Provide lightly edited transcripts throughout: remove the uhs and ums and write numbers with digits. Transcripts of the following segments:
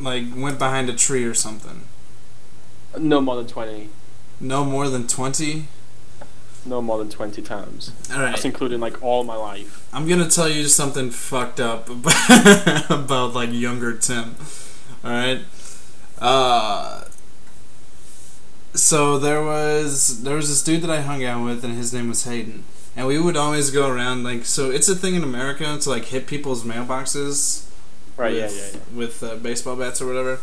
like went behind a tree or something? No more than 20. No more than 20? No more than 20 times. Alright. That's including like all my life. I'm gonna tell you something fucked up about like younger Tim. Alright? So there was this dude that I hung out with, and his name was Hayden. And we would always go around, like, so it's a thing in America to like hit people's mailboxes. Right, with, yeah. With baseball bats or whatever.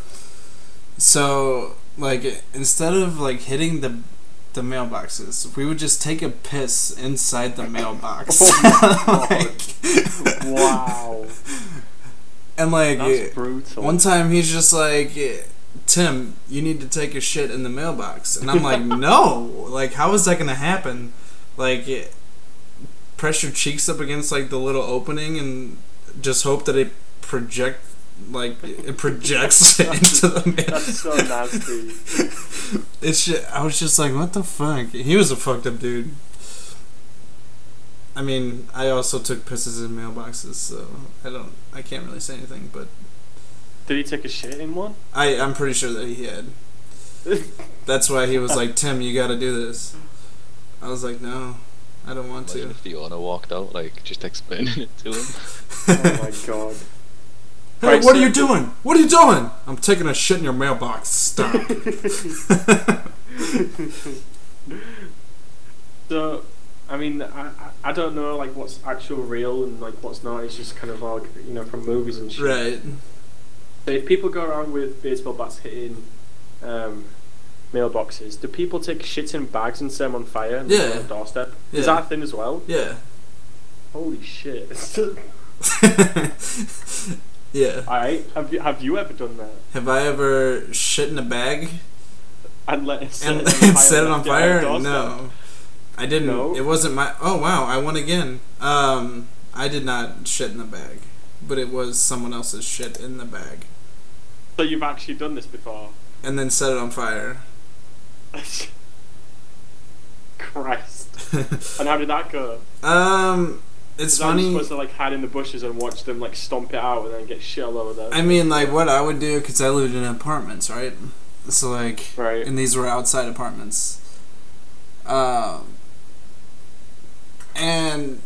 So, like, instead of like hitting the mailboxes, we would just take a piss inside the mailbox. Oh my God. Wow. And like, that's brutal. One time he's just like, Tim, you need to take a shit in the mailbox. And I'm like, no. Like, how is that going to happen? Like, press your cheeks up against like the little opening and just hope that it projects into the mail. That's so nasty. I was just like, what the fuck? He was a fucked up dude. I mean, I also took pisses in mailboxes, so I can't really say anything, but... Did he take a shit in one? I'm pretty sure that he had. That's why he was like, Tim, you gotta do this. I was like, no, I don't want Imagine to. if Fiona walked out, like, just explaining it to him. Oh my God. Hey, Right, what so- are you doing? What are you doing? I'm taking a shit in your mailbox. Stop. So, I mean, I don't know like what's actual real and like what's not. It's just kind of like, you know, from movies and shit. Right. So if people go around with baseball bats hitting mailboxes, do people take shits in bags and set them on fire and put them on the doorstep? Yeah. Is that a thing as well? Yeah. Holy shit. Yeah. Alright, have you ever done that? Have I ever shit in a bag And let it set and it on fire? set it on fire? doorstep? No. I didn't. No? It wasn't my... Oh, wow. I won again. I did not shit in the bag. But it was someone else's shit in the bag. So you've actually done this before? And then set it on fire. Christ. And how did that go? It's Is funny. that supposed to like hide in the bushes and watch them like stomp it out and then get shit all over there? I mean, like, what I would do, because I lived in apartments, right? So, like, Right. and these were outside apartments. And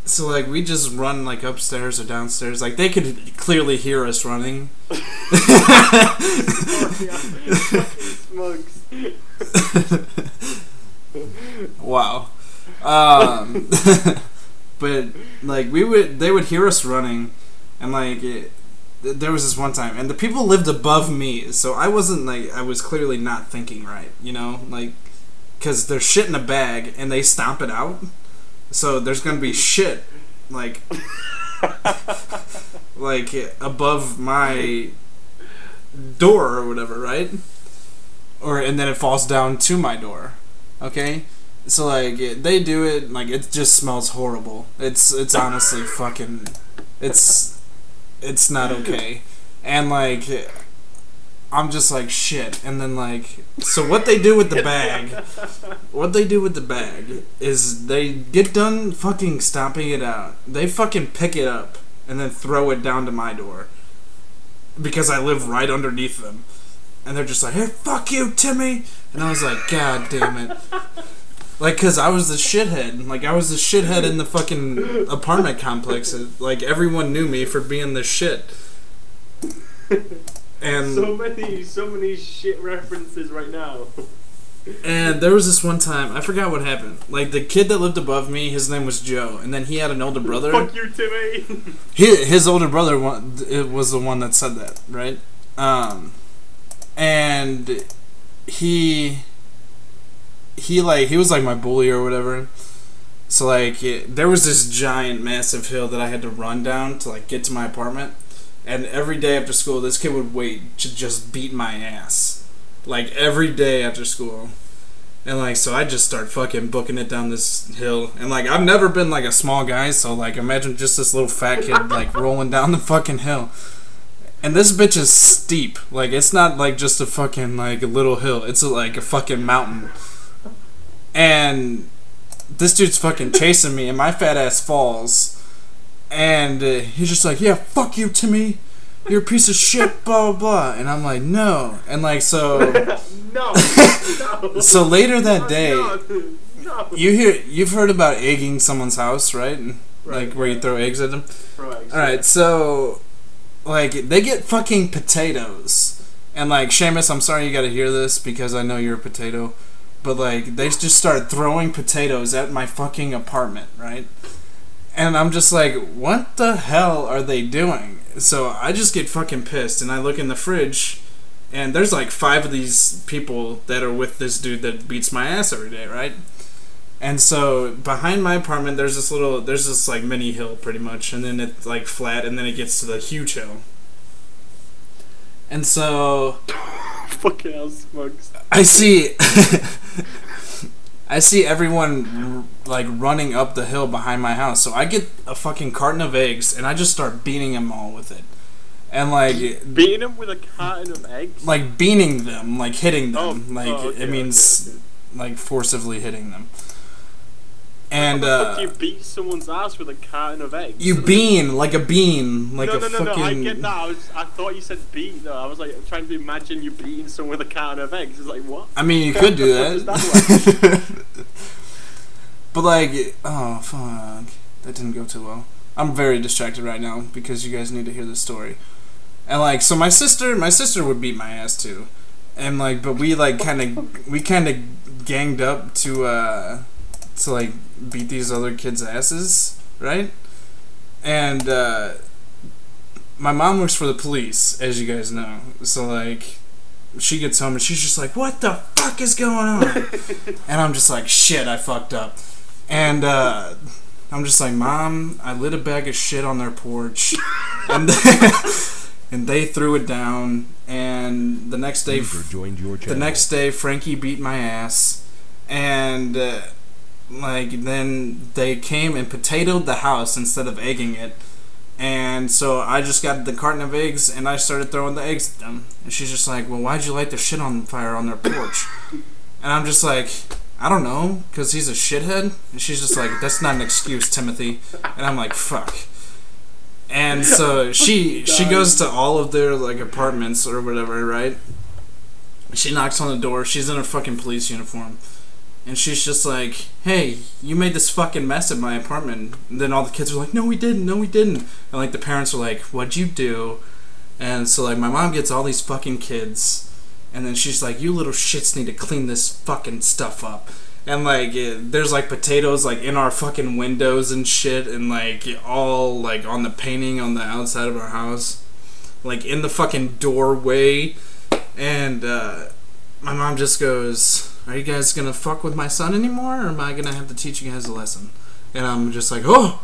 so, like, we just run, like, upstairs or downstairs. Like, they could clearly hear us running. Smugs. Wow. But, like, they would hear us running, and, like, there was this one time, and the people lived above me, so I wasn't, like, I was clearly not thinking right, you know? Like, because there's shit in a bag, and they stomp it out, so there's gonna be shit, like, like, above my door or whatever, right? And then it falls down to my door, okay? So, like, they do it, like, it just smells horrible. It's honestly fucking... It's not okay. And, like, I'm just like, shit. And then, like... So what they do with the bag... What they do with the bag is they get done fucking stomping it out. They fucking pick it up and then throw it down to my door. Because I live right underneath them. And they're just like, hey, fuck you, Timmy! And I was like, God damn it. Like, cause I was the shithead. Like, I was the shithead in the fucking apartment complex. Like, everyone knew me for being the shit. And so many shit references right now. And there was this one time, I forgot what happened. Like, the kid that lived above me, his name was Joe, and then he had an older brother. Fuck you, Timmy. His older brother was the one that said that, right? And he was like my bully or whatever. So like there was this giant massive hill that I had to run down to like get to my apartment, and every day after school this kid would wait to just beat my ass, like every day after school. And like so I just start fucking booking it down this hill, and like I've never been like a small guy, so like imagine just this little fat kid like rolling down the fucking hill. And this bitch is steep. Like, it's not, like, just a fucking, like, a little hill. It's, like, a fucking mountain. And this dude's fucking chasing me, and my fat ass falls. And he's just like, yeah, fuck you, Timmy. you're a piece of shit, blah, blah, blah. And I'm like, no. And like, so... No. So later that day, No. you've heard about egging someone's house, right? Right, Like, where you throw eggs at them? Right. Alright, so... Like, they get fucking potatoes. And like, Seamus, I'm sorry you gotta hear this, because I know you're a potato. But like, they just start throwing potatoes at my fucking apartment, right? And I'm just like, what the hell are they doing? So I just get fucking pissed, and I look in the fridge, and there's like 5 of these people that are with this dude that beats my ass every day, right? And so behind my apartment, there's this like mini hill pretty much, and then it's like flat, and then it gets to the huge hill. And so Fucking hell, Smugs. I see I see everyone like running up the hill behind my house. So I get a fucking carton of eggs and I just start beating them all with it. And like Beating them with a carton of eggs? like beaning them, like hitting them. Okay, it means okay. like forcibly hitting them. And How the fuck do you beat someone's ass with a carton of eggs? you bean like a bean, like no, a fucking. No, I get that. I thought you said beat though. I was like trying to imagine you beating someone with a carton of eggs. It's like what? I mean, you could do that. But like, oh fuck, that didn't go too well. I'm very distracted right now because you guys need to hear this story. And like, so my sister would beat my ass too, and like, but we kind of ganged up to like beat these other kids' asses, right? And my mom works for the police, as you guys know. So like, she gets home and she's just like, "What the fuck is going on?" And I'm just like, "Shit, I fucked up." And I'm just like, "Mom, I lit a bag of shit on their porch," and and they threw it down. And the next day, Frankie beat my ass, and like then they came and potatoed the house instead of egging it. And so I just got the carton of eggs and I started throwing the eggs at them. And she's just like, "Well, why'd you light the shit on fire on their porch?" And I'm just like, "I don't know, because he's a shithead." And she's just like, "That's not an excuse, Timothy." And I'm like, "Fuck." And so she goes to all of their like apartments or whatever, right? She knocks on the door. She's in a fucking police uniform. And she's just like, "Hey, you made this fucking mess at my apartment." And then all the kids are like, "No, we didn't. No, we didn't." And like the parents are like, "What'd you do?" And so like my mom gets all these fucking kids, and then she's like, "You little shits need to clean this fucking stuff up." And like there's like potatoes like in our fucking windows and shit, and like all like on the painting on the outside of our house, like in the fucking doorway. And my mom just goes, "Are you guys gonna fuck with my son anymore, or am I gonna have to teach you guys a lesson?" And I'm just like, "Oh,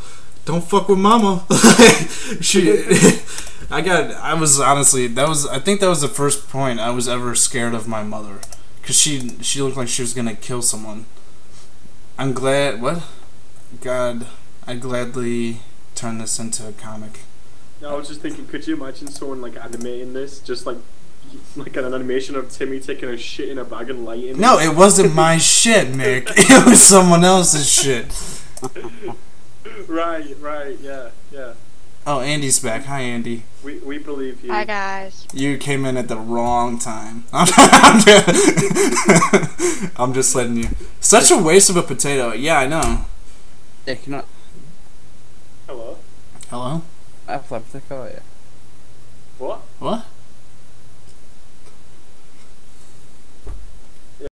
don't fuck with mama." I was honestly, I think that was the first point I was ever scared of my mother, because she looked like she was gonna kill someone. I'm glad, God, I'd gladly turn this into a comic. No, I was just thinking, could you imagine someone like animating this, just like an animation of Timmy taking a shit in a bag and lighting No, it wasn't my shit, Nick. It was someone else's shit. Right, yeah. Oh, Andy's back. Hi, Andy. We believe you. Hi guys. You came in at the wrong time. I'm just letting you. Such a waste of a potato. Yeah, I know. Nick, you're not. Hello? Hello? Epileptic, are you? What? What?